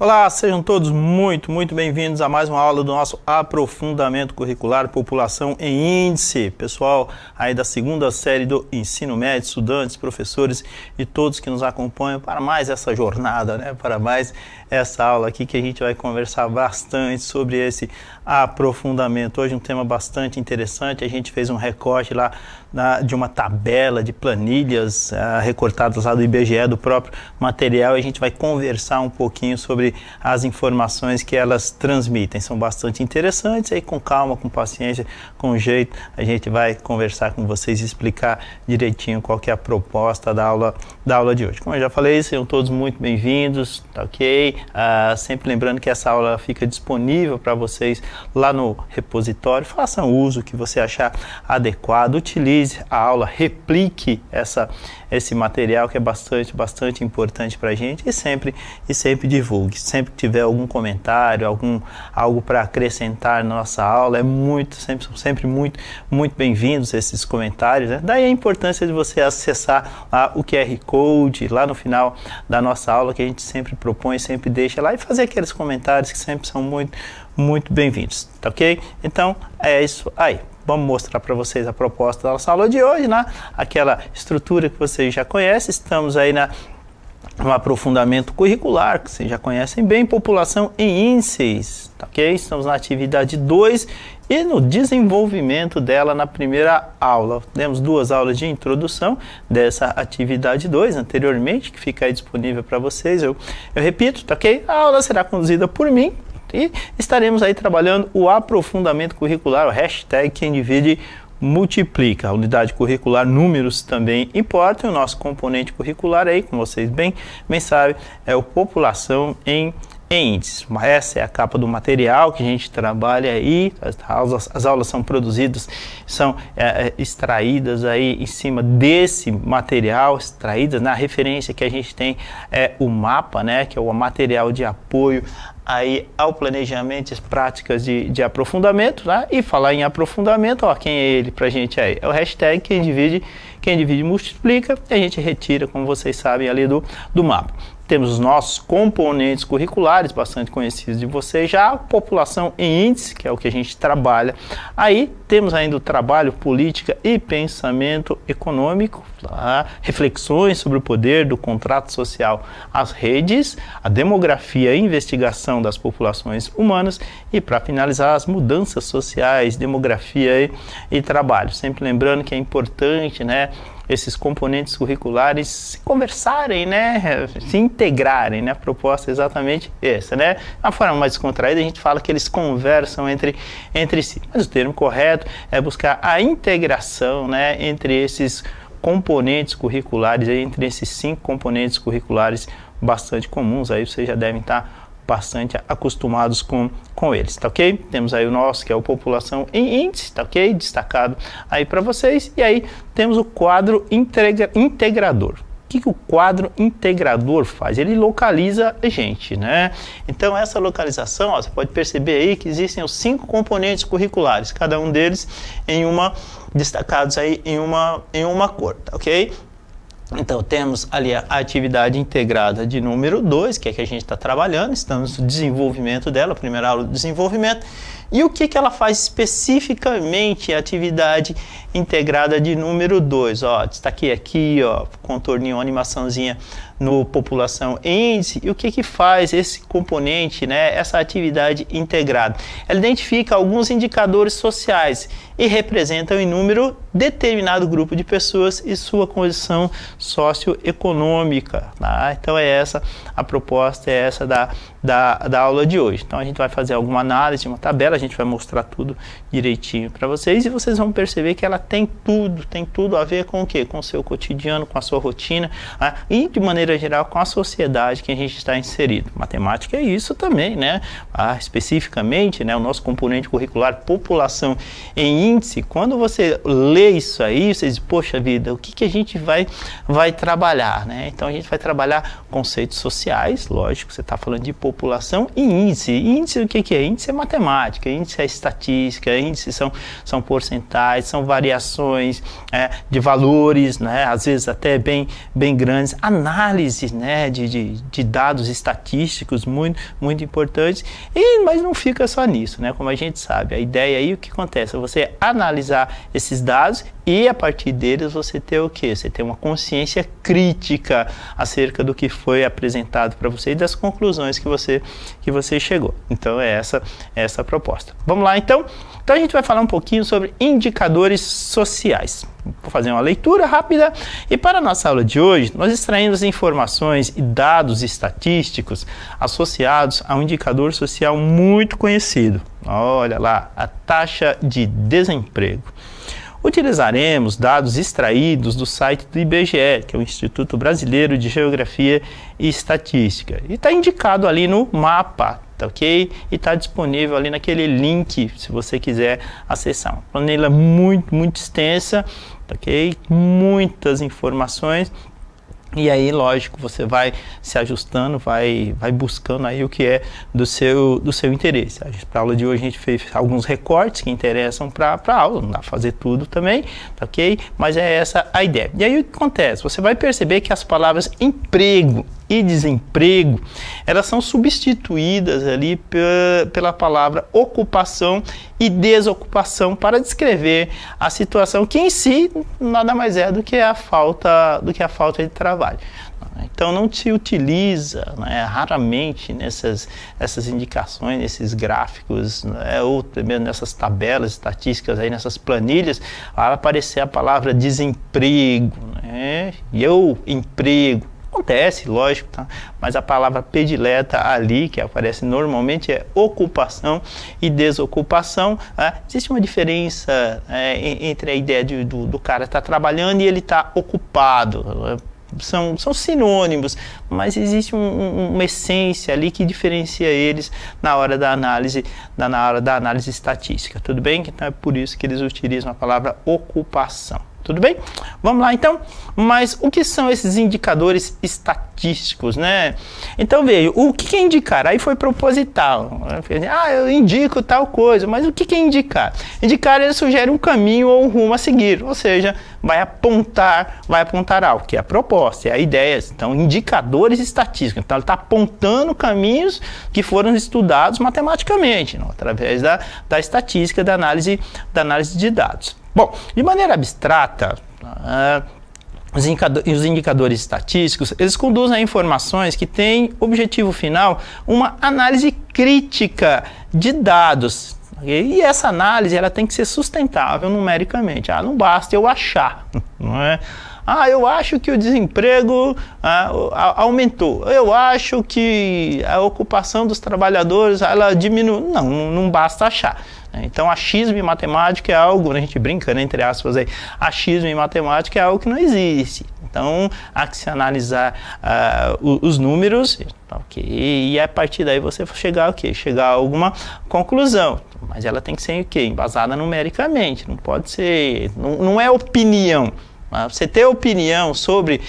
Olá, sejam todos muito bem-vindos a mais uma aula do nosso aprofundamento curricular População em Índice. Pessoal aí da segunda série do ensino médio, estudantes, professores e todos que nos acompanham para mais essa jornada, né? Para mais essa aula aqui que a gente vai conversar bastante sobre esse aprofundamento. Hoje um tema bastante interessante, a gente fez um recorte lá de uma tabela de planilhas recortadas lá do IBGE, do próprio material, e a gente vai conversar um pouquinho sobre as informações que elas transmitem. São bastante interessantes, aí com calma, com paciência, com jeito, a gente vai conversar com vocês e explicar direitinho qual que é a proposta da aula de hoje. Como eu já falei, sejam todos muito bem-vindos, tá ok? Sempre lembrando que essa aula fica disponível para vocês lá no repositório. Façam uso que você achar adequado, utilize a aula, replique esse material que é bastante importante para a gente e sempre divulgue. Sempre que tiver algum comentário, algo para acrescentar na nossa aula, sempre muito bem-vindos esses comentários, né? Daí a importância de você acessar o QR Code lá no final da nossa aula, que a gente sempre propõe, sempre deixa lá, e fazer aqueles comentários que sempre são muito bem-vindos, tá ok? Então é isso aí. Vamos mostrar para vocês a proposta da nossa aula de hoje, né? Aquela estrutura que vocês já conhecem. Estamos aí no aprofundamento curricular, que vocês já conhecem bem, população em índices, tá ok? Estamos na atividade 2 e no desenvolvimento dela na primeira aula. Temos 2 aulas de introdução dessa atividade 2 anteriormente, que fica aí disponível para vocês. Eu repito, tá ok? A aula será conduzida por mim, e estaremos aí trabalhando o aprofundamento curricular, o hashtag Quem Divide Multiplica. A unidade curricular números também importa, e o nosso componente curricular aí, como vocês bem sabem, é o população em índices. Essa é a capa do material que a gente trabalha aí. As aulas são produzidas, são extraídas aí em cima desse material, extraídas na referência que a gente tem o mapa, né, que é o material de apoio aí ao planejamento, as práticas de aprofundamento, né? E falar em aprofundamento, quem é ele pra gente aí? É o hashtag Quem Divide Multiplica, e a gente retira, como vocês sabem, ali do mapa. Temos os nossos componentes curriculares, bastante conhecidos de vocês já, população em índice, que é o que a gente trabalha. Aí temos ainda o trabalho, política e pensamento econômico, tá? Reflexões sobre o poder do contrato social, as redes, a demografia e investigação das populações humanas, e para finalizar, as mudanças sociais, demografia e trabalho. Sempre lembrando que é importante, né, esses componentes curriculares se conversarem, né, se integrarem, né? A proposta é exatamente essa, né? De uma forma mais descontraída, a gente fala que eles conversam entre si, mas o termo correto é buscar a integração, né, entre esses componentes curriculares, entre esses 5 componentes curriculares bastante comuns, aí vocês já devem estar bastante acostumados com eles, tá ok? Temos aí o nosso, que é o população em índice, tá ok? Destacado aí para vocês. E aí temos o quadro integrador. O que o quadro integrador faz? Ele localiza a gente, né? Então essa localização, você pode perceber aí que existem os 5 componentes curriculares, cada um deles destacados aí em uma cor, tá ok? Então temos ali a atividade integrada de número 2, que é que a gente está trabalhando, estamos no desenvolvimento dela, a primeira aula do desenvolvimento. E o que ela faz especificamente, a atividade integrada de número 2? Destaquei aqui, contorninho, animaçãozinha no população em índice. E o que faz esse componente, né, essa atividade integrada? Ela identifica alguns indicadores sociais e representam em número determinado grupo de pessoas e sua condição socioeconômica, tá? Então é essa a proposta, é essa da aula de hoje. Então a gente vai fazer alguma análise de uma tabela, a gente vai mostrar tudo direitinho para vocês, e vocês vão perceber que ela tem tudo a ver com o quê? Com o seu cotidiano, com a sua rotina, né? E de maneira geral com a sociedade que a gente está inserido. Matemática é isso também, né? Especificamente, né, o nosso componente curricular população em índice. Quando você lê isso aí, você diz, poxa vida, o que a gente vai trabalhar, né? Então a gente vai trabalhar conceitos sociais, lógico, você está falando de população e índice. Índice, o que é? Índice é matemática, índice é estatística, índices são porcentagens, são variações de valores, né, às vezes até bem grandes, análise, né, de dados estatísticos muito importantes, mas não fica só nisso, né, como a gente sabe, a ideia aí, o que acontece? Você analisar esses dados e a partir deles você ter o quê? Você ter uma consciência crítica acerca do que foi apresentado para você e das conclusões que você chegou. Então é essa a proposta. Vamos lá então? Então a gente vai falar um pouquinho sobre indicadores sociais. Vou fazer uma leitura rápida e para a nossa aula de hoje nós extraímos informações e dados estatísticos associados a um indicador social muito conhecido. Olha lá, a taxa de desemprego. Utilizaremos dados extraídos do site do IBGE, que é o Instituto Brasileiro de Geografia e Estatística. E está indicado ali no mapa, tá ok? E está disponível ali naquele link, se você quiser acessar. Uma planilha muito extensa, tá ok? Muitas informações. E aí, lógico, você vai se ajustando, vai buscando aí o que é do seu interesse. Para a aula de hoje a gente fez alguns recortes que interessam para a aula, não dá para fazer tudo também, tá ok? Mas é essa a ideia. E aí o que acontece? Você vai perceber que as palavras emprego e desemprego, elas são substituídas ali pela palavra ocupação e desocupação para descrever a situação que em si nada mais é do que a falta de trabalho. Então não se utiliza, né, raramente essas indicações, nesses gráficos, né, ou mesmo nessas tabelas estatísticas, aí, nessas planilhas, vai aparecer a palavra desemprego, né, emprego. Acontece, lógico, tá? Mas a palavra predileta ali, que aparece normalmente, é ocupação e desocupação. Existe uma diferença entre a ideia do cara estar trabalhando e ele estar ocupado. São sinônimos, mas existe uma essência ali que diferencia eles na hora da análise estatística. Tudo bem? Então é por isso que eles utilizam a palavra ocupação. Tudo bem? Vamos lá então? Mas o que são esses indicadores estatísticos, né? Então veja, o que é indicar? Aí foi proposital. Eu indico tal coisa, mas o que é indicar? Indicar, ele sugere um caminho ou um rumo a seguir, ou seja, vai apontar algo, que é a proposta, é a ideia. Então, indicadores estatísticos. Então, ele está apontando caminhos que foram estudados matematicamente, não? Através da estatística, da análise de dados. Bom, de maneira abstrata, os indicadores estatísticos, eles conduzem a informações que têm objetivo final uma análise crítica de dados. E essa análise ela tem que ser sustentável numericamente. Não basta eu achar, não é? Eu acho que o desemprego aumentou. Eu acho que a ocupação dos trabalhadores ela diminuiu. Não basta achar. Então, achismo em matemática é algo, a gente brinca, né, entre aspas, aí, achismo em matemática é algo que não existe. Então, há que se analisar os números, okay, e a partir daí você chegar a quê? Chegar a alguma conclusão. Mas ela tem que ser o quê? Embasada numericamente, não pode ser, não é opinião. Você ter opinião sobre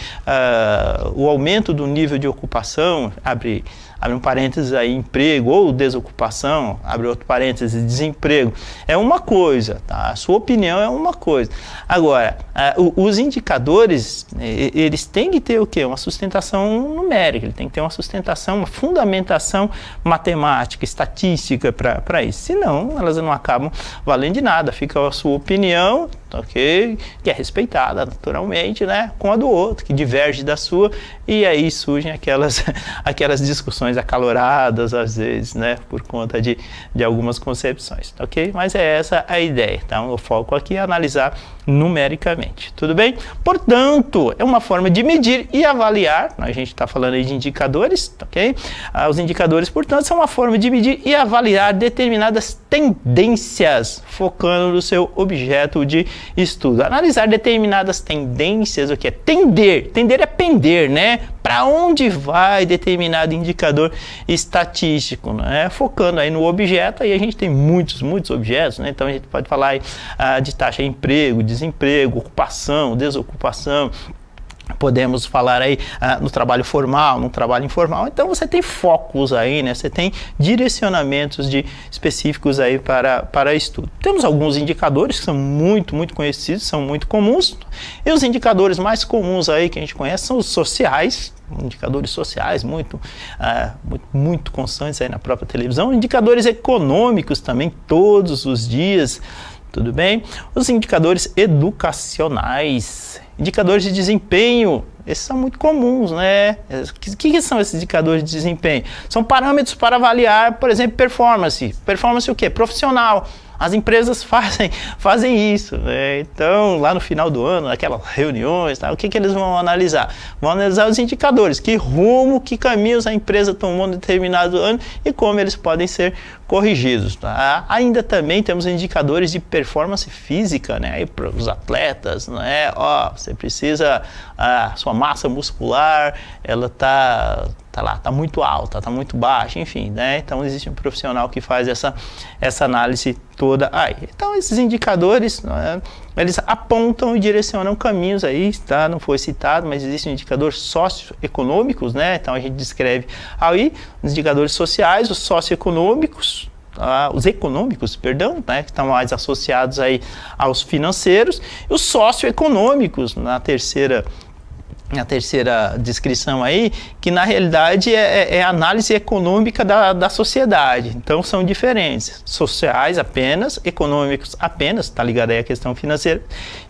o aumento do nível de ocupação, abre um parênteses aí, emprego, ou desocupação, abre outro parênteses, desemprego, é uma coisa, tá? A sua opinião é uma coisa. Agora, os indicadores, eles têm que ter o quê? Uma sustentação numérica, ele tem que ter uma sustentação, uma fundamentação matemática, estatística para isso, senão elas não acabam valendo de nada, fica a sua opinião, ok? Que é respeitada naturalmente, né? Com a do outro, que diverge da sua, e aí surgem aquelas discussões acaloradas, às vezes, né? Por conta de algumas concepções, ok? Mas é essa a ideia, então o foco aqui é analisar numericamente, tudo bem? Portanto, é uma forma de medir e avaliar, a gente está falando aí de indicadores, ok? Os indicadores, portanto, são uma forma de medir e avaliar determinadas tendências, focando no seu objeto de estudo. Analisar determinadas tendências, o que é tender? Tender é pender, né? Para onde vai determinado indicador estatístico, né? Focando aí no objeto, aí a gente tem muitos objetos, né? Então a gente pode falar aí, de taxa de emprego, desemprego, ocupação, desocupação, Podemos falar aí no trabalho formal, no trabalho informal. Então você tem focos aí, né? Você tem direcionamentos específicos aí para estudo. Temos alguns indicadores que são muito conhecidos, são muito comuns. E os indicadores mais comuns aí que a gente conhece são os sociais, indicadores sociais muito constantes aí na própria televisão. Indicadores econômicos também, todos os dias. Tudo bem? Os indicadores educacionais, indicadores de desempenho, esses são muito comuns, né? O que são esses indicadores de desempenho? São parâmetros para avaliar, por exemplo, performance. Performance o quê? Profissional. As empresas fazem isso, né? Então, lá no final do ano, naquelas reuniões, tá? O que eles vão analisar? Vão analisar os indicadores, que rumo, que caminhos a empresa tomou em determinado ano e como eles podem ser corrigidos. Tá? Ainda também temos indicadores de performance física, né? Aí para os atletas, né? Você precisa, sua massa muscular, ela tá muito alta, tá muito baixa, enfim, né? Então existe um profissional que faz essa análise toda aí. Então esses indicadores, né, eles apontam e direcionam caminhos aí, tá? Não foi citado, mas existem indicadores socioeconômicos, né? Então a gente descreve aí os indicadores sociais, os socioeconômicos, os econômicos, perdão, né, que estão mais associados aí aos financeiros, e os socioeconômicos na terceira descrição aí, que na realidade é a análise econômica da sociedade. Então são diferentes. Sociais apenas, econômicos apenas, está ligado aí à questão financeira,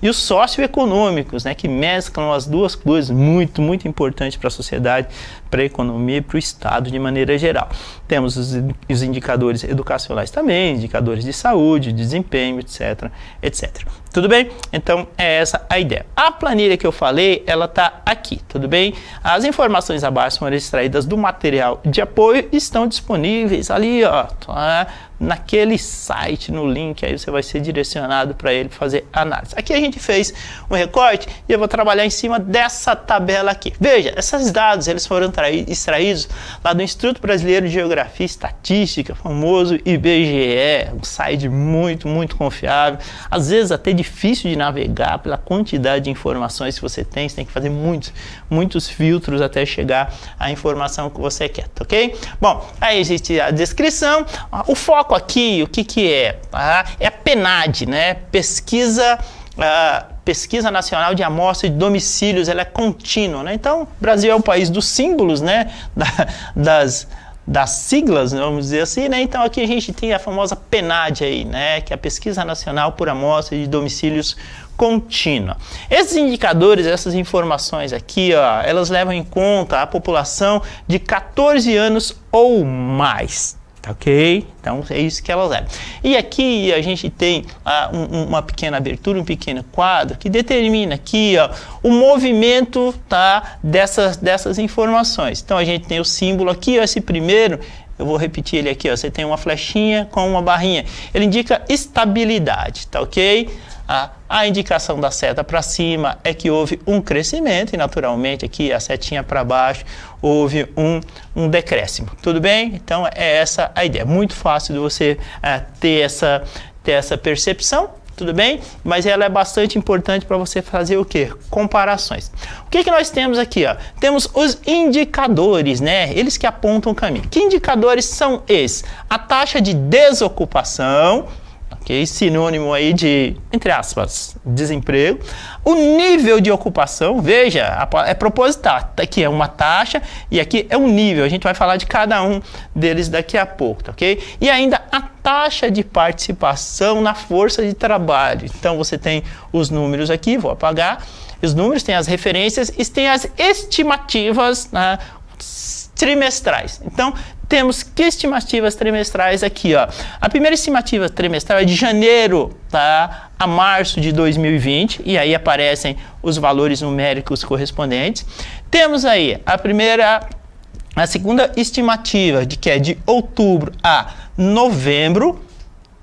e os socioeconômicos, né, que mesclam as duas coisas, muito importante para a sociedade, para a economia e para o Estado de maneira geral. Temos os indicadores educacionais também, indicadores de saúde, desempenho, etc. Tudo bem? Então é essa a ideia. A planilha que eu falei, ela está aqui, tudo bem? As informações abaixo são extraídas do material de apoio e estão disponíveis ali, ó, naquele site, no link, aí você vai ser direcionado para ele fazer análise. Aqui a gente fez um recorte e eu vou trabalhar em cima dessa tabela aqui. Veja, esses dados eles foram extraídos lá do Instituto Brasileiro de Geografia e Estatística, famoso IBGE, um site muito confiável, às vezes até difícil de navegar pela quantidade de informações que você tem que fazer muitos filtros até chegar à informação que você quer, tá ok? Bom, aí existe a descrição, o foco aqui, o que é? É a PNAD, né? Pesquisa Nacional de Amostra de Domicílios, ela é contínua, né? Então, o Brasil é o país dos símbolos, né? Das siglas, vamos dizer assim, né? Então aqui a gente tem a famosa PNAD aí, né? Que é a Pesquisa Nacional por Amostra de Domicílios Contínua. Esses indicadores, essas informações aqui, ó, elas levam em conta a população de 14 anos ou mais. Ok? Então é isso que elas levam. E aqui a gente tem uma pequena abertura, um pequeno quadro que determina aqui, ó, o movimento, tá, dessas informações. Então a gente tem o símbolo aqui, ó, esse primeiro, eu vou repetir ele aqui, ó, você tem uma flechinha com uma barrinha. Ele indica estabilidade, tá ok? A indicação da seta para cima é que houve um crescimento e naturalmente aqui a setinha para baixo houve um decréscimo. Tudo bem? Então é essa a ideia. Muito fácil de você ter essa percepção. Tudo bem? Mas ela é bastante importante para você fazer o quê? Comparações. O que nós temos aqui? Ó? Temos os indicadores, né? Eles que apontam o caminho. Que indicadores são esses? A taxa de desocupação, ok? Sinônimo aí de, entre aspas, desemprego. O nível de ocupação, veja, é proposital. Aqui é uma taxa e aqui é um nível. A gente vai falar de cada um deles daqui a pouco, tá ok? E ainda a taxa de participação na força de trabalho. Então você tem os números aqui, vou apagar. Os números têm as referências e tem as estimativas, né, trimestrais. Então temos que estimativas trimestrais aqui, ó. A primeira estimativa trimestral é de janeiro, tá, a março de 2020, e aí aparecem os valores numéricos correspondentes. Temos aí a segunda estimativa, que é de outubro a novembro,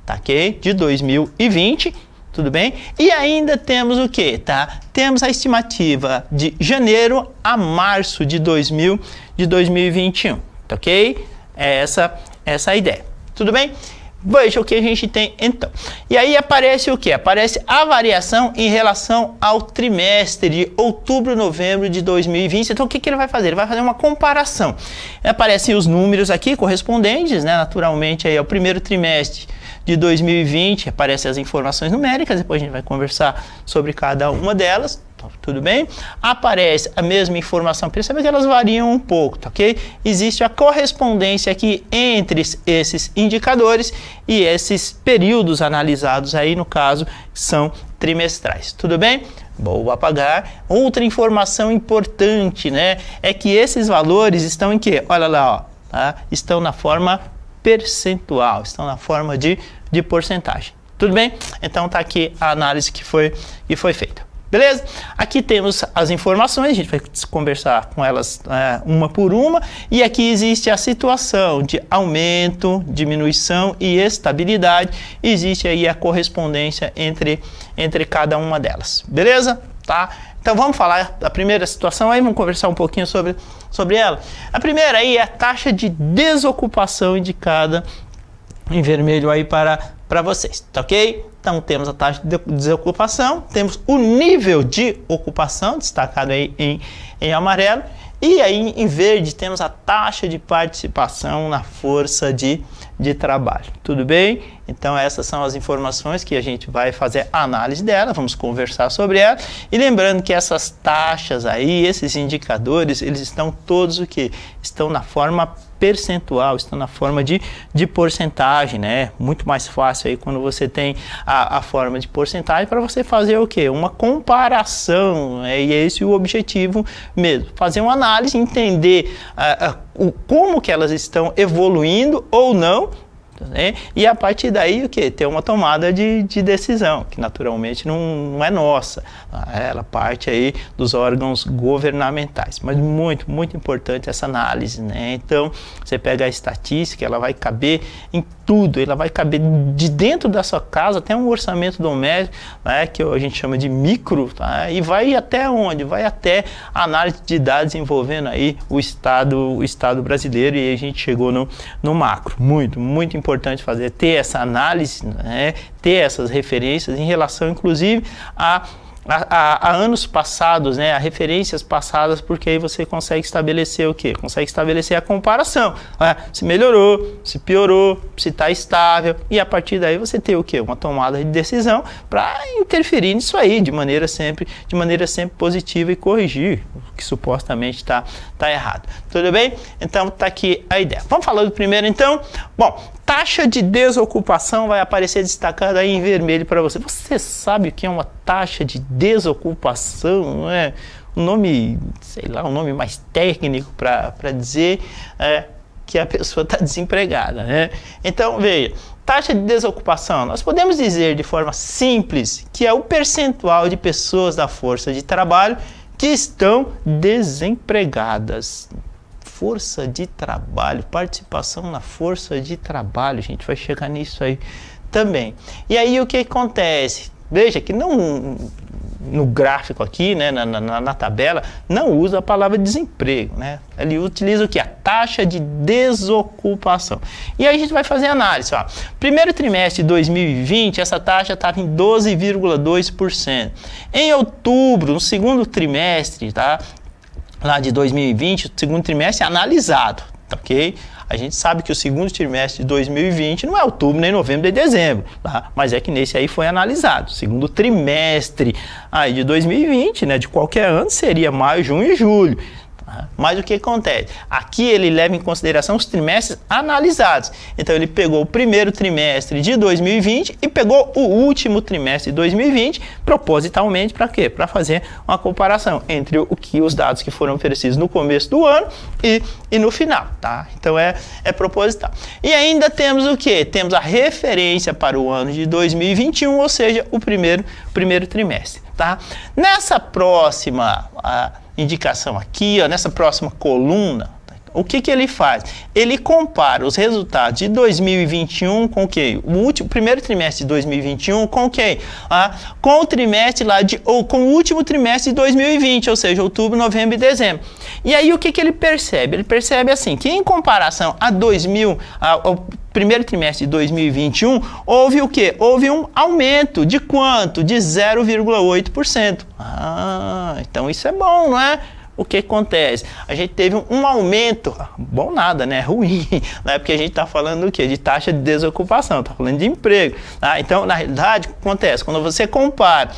tá, ok? De 2020, tudo bem? E ainda temos o que, tá? Temos a estimativa de janeiro a março de 2021, tá, ok? É essa a ideia. Tudo bem? Veja o que a gente tem então. E aí aparece o que? Aparece a variação em relação ao trimestre de outubro, novembro de 2020. Então o que ele vai fazer? Ele vai fazer uma comparação. Aparecem os números aqui correspondentes, né, naturalmente aí ao primeiro trimestre de 2020, aparecem as informações numéricas, depois a gente vai conversar sobre cada uma delas. Tudo bem? Aparece a mesma informação, percebe que elas variam um pouco, tá ok? Existe a correspondência aqui entre esses indicadores e esses períodos analisados aí, no caso, são trimestrais. Tudo bem? Vou apagar. Outra informação importante, né? É que esses valores estão em quê? Olha lá, ó, tá? Estão na forma percentual, estão na forma de porcentagem. Tudo bem? Então tá aqui a análise que foi feita. Beleza? Aqui temos as informações, a gente vai conversar com elas uma por uma, e aqui existe a situação de aumento, diminuição e estabilidade, existe aí a correspondência entre cada uma delas, beleza? Tá? Então vamos falar da primeira situação aí, vamos conversar um pouquinho sobre ela. A primeira aí é a taxa de desocupação indicada em vermelho aí para vocês, tá ok? Então temos a taxa de desocupação, temos o nível de ocupação destacado aí em amarelo, e aí em verde temos a taxa de participação na força de trabalho. Tudo bem? Então essas são as informações que a gente vai fazer a análise dela, vamos conversar sobre ela. E lembrando que essas taxas aí, esses indicadores, eles estão todos o que? Estão na forma percentual, estão na forma de porcentagem, né? Muito mais fácil aí quando você tem a forma de porcentagem para você fazer o quê? Uma comparação, né? E é esse o objetivo mesmo, fazer uma análise, entender como que elas estão evoluindo ou não, né? E a partir daí o que? Ter uma tomada de decisão, que naturalmente não é nossa, ela parte aí dos órgãos governamentais, mas muito, muito importante essa análise, né? Então você pega a estatística, ela vai caber em tudo, ela vai caber de dentro da sua casa até um orçamento doméstico, né, que a gente chama de micro, tá? E vai até onde? Vai até a análise de dados envolvendo aí o Estado brasileiro, e aí a gente chegou no macro. Muito, muito importante ter essa análise, né, ter essas referências em relação, inclusive, a anos passados, né, a referências passadas, porque aí você consegue estabelecer o quê? Consegue estabelecer a comparação, né? Se melhorou, se piorou, se está estável, e a partir daí você ter o quê? Uma tomada de decisão para interferir nisso aí, de maneira sempre positiva, e corrigir o que supostamente está errado. Tudo bem? Então tá aqui a ideia. Vamos falar do primeiro então? Bom, taxa de desocupação vai aparecer destacada aí em vermelho para você. Você sabe o que é uma taxa de desocupação? Não é um nome, sei lá, um nome mais técnico para dizer que a pessoa está desempregada, né? Então, veja, taxa de desocupação, nós podemos dizer de forma simples que é o percentual de pessoas da força de trabalho que estão desempregadas. Força de trabalho, participação na força de trabalho, a gente vai chegar nisso aí também. E aí o que acontece? Veja que no gráfico aqui, né, na tabela, não usa a palavra desemprego, né? Ele utiliza o que? A taxa de desocupação. E aí a gente vai fazer a análise. Ó. Primeiro trimestre de 2020, essa taxa estava em 12,2%. Em outubro, no segundo trimestre, tá? Lá de 2020, o segundo trimestre é analisado, ok? A gente sabe que o segundo trimestre de 2020 não é outubro, nem novembro, nem dezembro, tá? Mas é que nesse aí foi analisado. O segundo trimestre aí de 2020, né, de qualquer ano, seria maio, junho e julho. Mas o que acontece? Aqui ele leva em consideração os trimestres analisados. Então ele pegou o primeiro trimestre de 2020 e pegou o último trimestre de 2020 propositalmente para quê? Para fazer uma comparação entre os dados que foram oferecidos no começo do ano e no final, tá? Então é proposital. E ainda temos o quê? Temos a referência para o ano de 2021, ou seja, o primeiro trimestre, tá? Nessa próxima indicação aqui, ó, nessa próxima coluna, o que ele faz? Ele compara os resultados de 2021 com o quê? O primeiro trimestre de 2021 com o quê? Com o trimestre lá com o último trimestre de 2020, ou seja, outubro, novembro e dezembro. E aí o que ele percebe? Ele percebe assim, que em comparação ao primeiro trimestre de 2021, houve o quê? Houve um aumento de quanto? De 0,8%. Então isso é bom, não é? O que acontece? A gente teve um aumento, bom nada, né? Ruim, né? Porque a gente está falando do quê? De taxa de desocupação, está falando de emprego. Tá? Então, na realidade, o que acontece? Quando você compara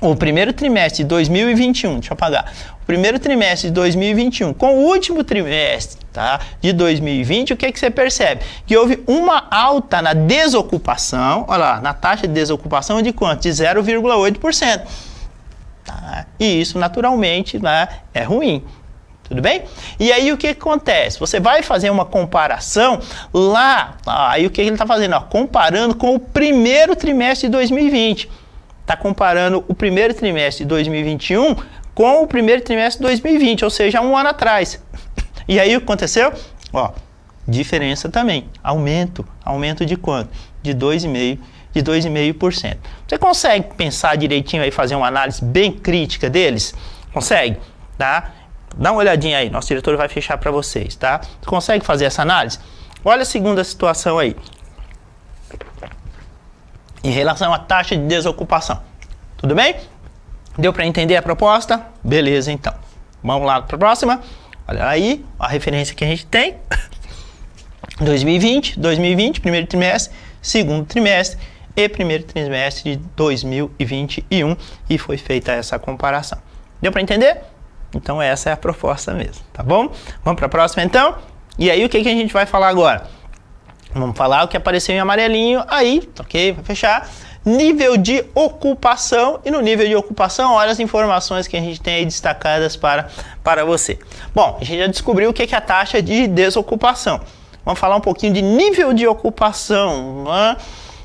o primeiro trimestre de 2021, deixa eu apagar, o primeiro trimestre de 2021 com o último trimestre, tá, de 2020, o que você percebe? Que houve uma alta na desocupação, olha lá, na taxa de desocupação de quanto? De 0,8%. Tá? E isso, naturalmente, né, é ruim. Tudo bem? E aí o que acontece? Você vai fazer uma comparação lá, aí o que ele está fazendo? Ó, comparando com o primeiro trimestre de 2020. Está comparando o primeiro trimestre de 2021 com o primeiro trimestre de 2020, ou seja, um ano atrás. E aí o que aconteceu? Ó, diferença também, aumento de quanto? De 2,5%. Você consegue pensar direitinho aí, fazer uma análise bem crítica deles? Consegue? Tá? Dá uma olhadinha aí, nosso diretor vai fechar para vocês, tá? Você consegue fazer essa análise? Olha a segunda situação aí. Em relação à taxa de desocupação. Tudo bem? Deu para entender a proposta? Beleza, então. Vamos lá para a próxima. Olha aí a referência que a gente tem. 2020, primeiro trimestre, segundo trimestre e primeiro trimestre de 2021. E foi feita essa comparação. Deu para entender? Então essa é a proposta mesmo, tá bom? Vamos para a próxima então? E aí o que a gente vai falar agora? Vamos falar o que apareceu em amarelinho aí, ok? Vai fechar. Nível de ocupação. E no nível de ocupação, olha as informações que a gente tem aí destacadas para você. Bom, a gente já descobriu o que é a taxa de desocupação. Vamos falar um pouquinho de nível de ocupação. Né?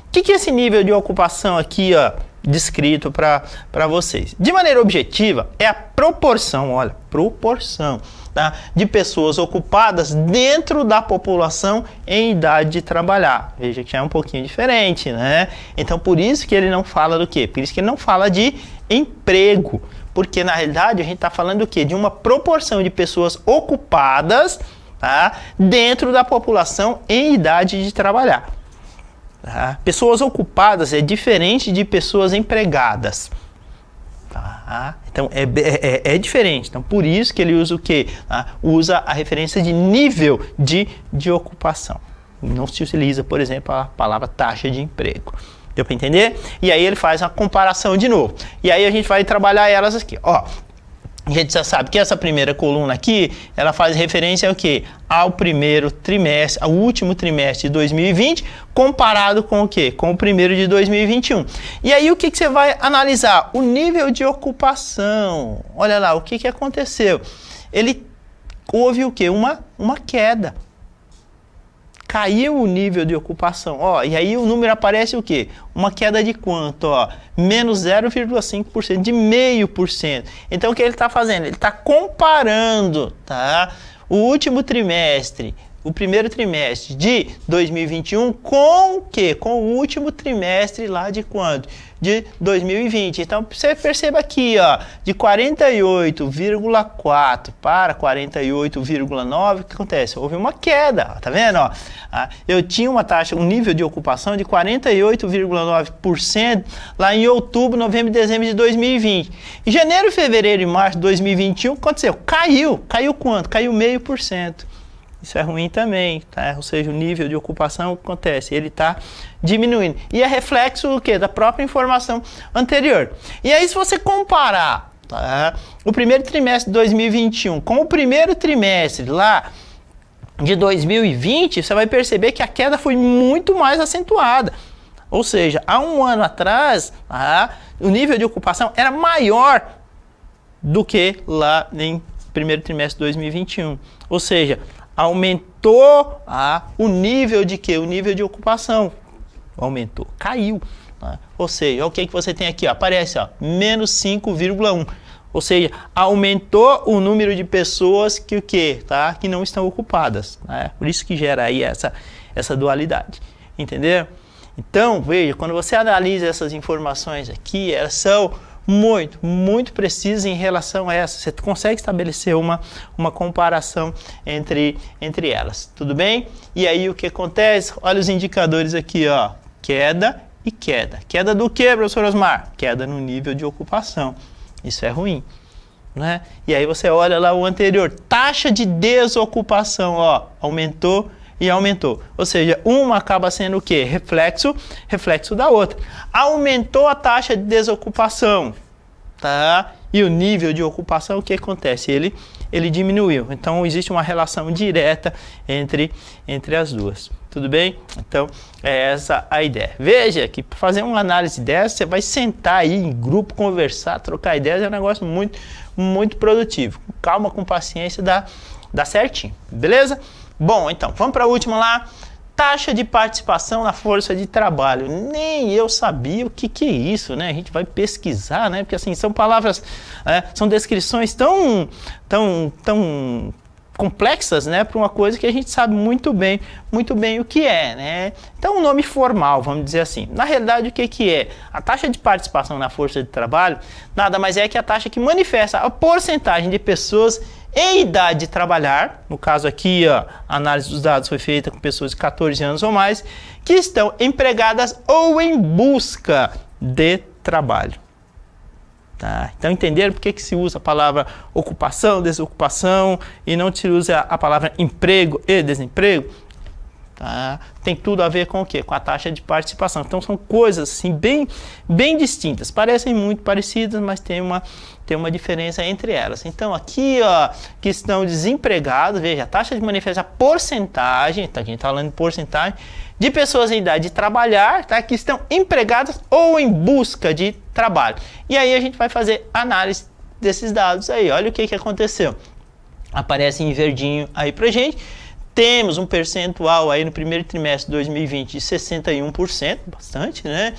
O que é esse nível de ocupação aqui, ó, descrito para vocês? De maneira objetiva, é a proporção, olha, proporção, tá, de pessoas ocupadas dentro da população em idade de trabalhar. Veja que é um pouquinho diferente, né? Então, por isso que ele não fala do quê? Por isso que ele não fala de emprego. Porque, na realidade, a gente está falando do quê? De uma proporção de pessoas ocupadas, tá, dentro da população em idade de trabalhar. Tá? Pessoas ocupadas é diferente de pessoas empregadas. Tá? Então é diferente. Então por isso que ele usa o quê? Tá? Usa a referência de nível de ocupação. Não se utiliza, por exemplo, a palavra taxa de emprego. Deu para entender? E aí ele faz uma comparação de novo. E aí a gente vai trabalhar elas aqui. Ó, a gente já sabe que essa primeira coluna aqui, ela faz referência ao quê? Ao primeiro trimestre, ao último trimestre de 2020, comparado com o quê? Com o primeiro de 2021. E aí o que você vai analisar? O nível de ocupação. Olha lá, o que aconteceu? Houve o quê? Uma queda. Caiu o nível de ocupação, ó, e aí o número aparece o quê? Uma queda de quanto? Ó, menos 0,5%, de 0,5%. Então o que ele está fazendo? Ele está comparando, tá, o último trimestre, o primeiro trimestre de 2021 com o quê? Com o último trimestre lá de quanto? De 2020. Então você perceba aqui, ó, de 48,4 para 48,9, o que acontece? Houve uma queda, tá vendo? Ó, eu tinha uma taxa, um nível de ocupação de 48,9% lá em outubro, novembro e dezembro de 2020. Em janeiro, fevereiro e março de 2021, o que aconteceu? Caiu quanto? Caiu 0,5%. Isso é ruim também, tá? Ou seja, o nível de ocupação, o que acontece? Ele está diminuindo. E é reflexo do quê? Da própria informação anterior. E aí, se você comparar, tá, o primeiro trimestre de 2021 com o primeiro trimestre lá de 2020, você vai perceber que a queda foi muito mais acentuada. Ou seja, há um ano atrás, tá, o nível de ocupação era maior do que lá em primeiro trimestre de 2021. Ou seja, aumentou o nível de quê? O nível de ocupação. Aumentou, caiu. Tá? Ou seja, o que você tem aqui? Ó, aparece, ó, menos 5,1. Ou seja, aumentou o número de pessoas que o quê? Tá? Que não estão ocupadas. Né? Por isso que gera aí essa dualidade. Entendeu? Então, veja, quando você analisa essas informações aqui, elas são muito precisas em relação a essa. Você consegue estabelecer uma comparação entre elas, tudo bem? E aí o que acontece? Olha os indicadores aqui, ó, queda e queda. Queda do que, professor Osmar? Queda no nível de ocupação. Isso é ruim, né? E aí você olha lá o anterior, taxa de desocupação, ó, aumentou e aumentou. Ou seja, uma acaba sendo o quê? Reflexo da outra. Aumentou a taxa de desocupação, tá? E o nível de ocupação, o que acontece? Ele diminuiu. Então, existe uma relação direta entre as duas. Tudo bem? Então, é essa a ideia. Veja que para fazer uma análise dessa, você vai sentar aí em grupo, conversar, trocar ideias, é um negócio muito produtivo. Com calma, com paciência, dá certinho. Beleza? Bom, então, vamos para a última lá. Taxa de participação na força de trabalho. Nem eu sabia o que é isso, né? A gente vai pesquisar, né? Porque assim, são palavras, são descrições tão complexas, né? Para uma coisa que a gente sabe muito bem o que é, né? Então, um nome formal, vamos dizer assim. Na realidade, o que é? A taxa de participação na força de trabalho nada mais é que a taxa que manifesta a porcentagem de pessoas em idade de trabalhar, no caso aqui, ó, a análise dos dados foi feita com pessoas de 14 anos ou mais, que estão empregadas ou em busca de trabalho. Tá? Então, entenderam por que se usa a palavra ocupação, desocupação e não se usa a palavra emprego e desemprego? Tá? Tem tudo a ver com o quê? Com a taxa de participação. Então, são coisas assim, bem distintas. Parecem muito parecidas, mas tem uma diferença entre elas. Então, aqui, ó, que estão desempregados, veja, a taxa de manifesta a porcentagem, tá, a gente está falando de porcentagem, de pessoas em idade de trabalhar, tá, que estão empregadas ou em busca de trabalho. E aí a gente vai fazer análise desses dados aí. Olha o que aconteceu. Aparece em verdinho aí pra gente. Temos um percentual aí no primeiro trimestre de 2020 de 61%, bastante, né?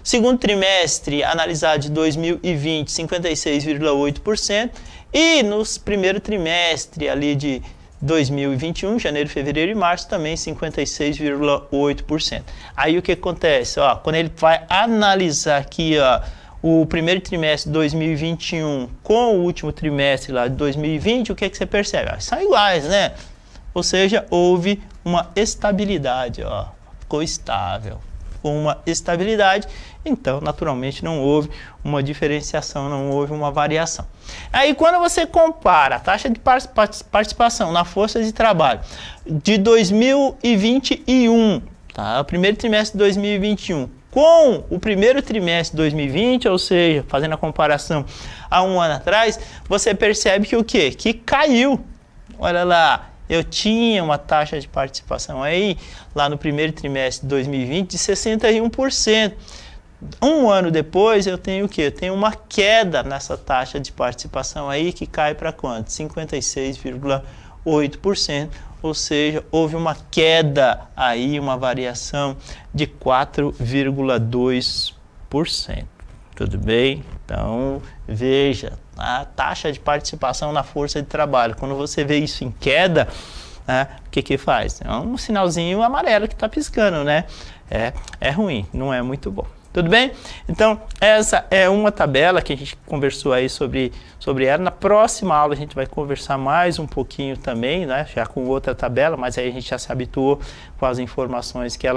Segundo trimestre analisado de 2020, 56,8%. E no primeiro trimestre ali de 2021, janeiro, fevereiro e março, também 56,8%. Aí o que acontece? Ó, quando ele vai analisar aqui, ó, o primeiro trimestre de 2021 com o último trimestre lá de 2020, o que você percebe? Ah, são iguais, né? Ou seja, houve uma estabilidade, ó, ficou estável. Uma estabilidade, então naturalmente não houve uma diferenciação, não houve uma variação. Aí quando você compara a taxa de participação na força de trabalho de 2021, tá? O primeiro trimestre de 2021 com o primeiro trimestre de 2020, ou seja, fazendo a comparação a um ano atrás, você percebe que o quê? Que caiu. Olha lá. Eu tinha uma taxa de participação aí, lá no primeiro trimestre de 2020, de 61%. Um ano depois, eu tenho o quê? Eu tenho uma queda nessa taxa de participação aí, que cai para quanto? 56,8%. Ou seja, houve uma queda aí, uma variação de 4,2%. Tudo bem? Então, veja, a taxa de participação na força de trabalho, quando você vê isso em queda, né, o que faz? É um sinalzinho amarelo que está piscando, né? É ruim, não é muito bom. Tudo bem? Então, essa é uma tabela que a gente conversou aí sobre ela. Na próxima aula a gente vai conversar mais um pouquinho também, né? Já com outra tabela, mas aí a gente já se habituou com as informações que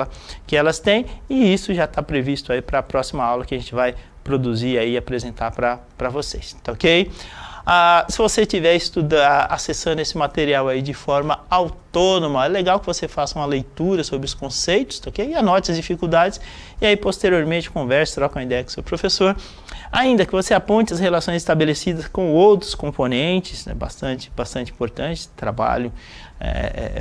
elas têm. E isso já está previsto aí para a próxima aula que a gente vai produzir aí e apresentar para vocês, tá ok? Se você estiver acessando esse material aí de forma autônoma, é legal que você faça uma leitura sobre os conceitos, tá ok? E anote as dificuldades e aí posteriormente converse, troca uma ideia com o seu professor. Ainda que você aponte as relações estabelecidas com outros componentes, né? Bastante importante, trabalho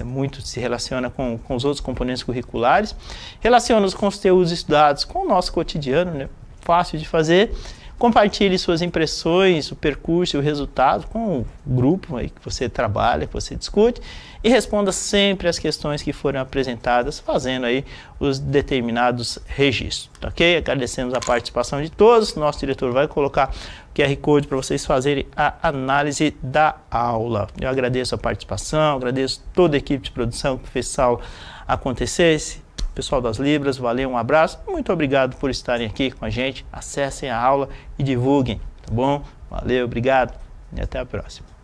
muito se relaciona com os outros componentes curriculares, relaciona os conteúdos estudados com o nosso cotidiano, né? Fácil de fazer. Compartilhe suas impressões, o percurso e o resultado com o grupo aí que você trabalha, que você discute, e responda sempre as questões que foram apresentadas, fazendo aí os determinados registros, ok? Agradecemos a participação de todos. Nosso diretor vai colocar o QR Code para vocês fazerem a análise da aula. Eu agradeço a participação, agradeço toda a equipe de produção que fez essa aula acontecer, Pessoal das Libras, valeu, um abraço. Muito obrigado por estarem aqui com a gente. Acessem a aula e divulguem, tá bom? Valeu, obrigado e até a próxima.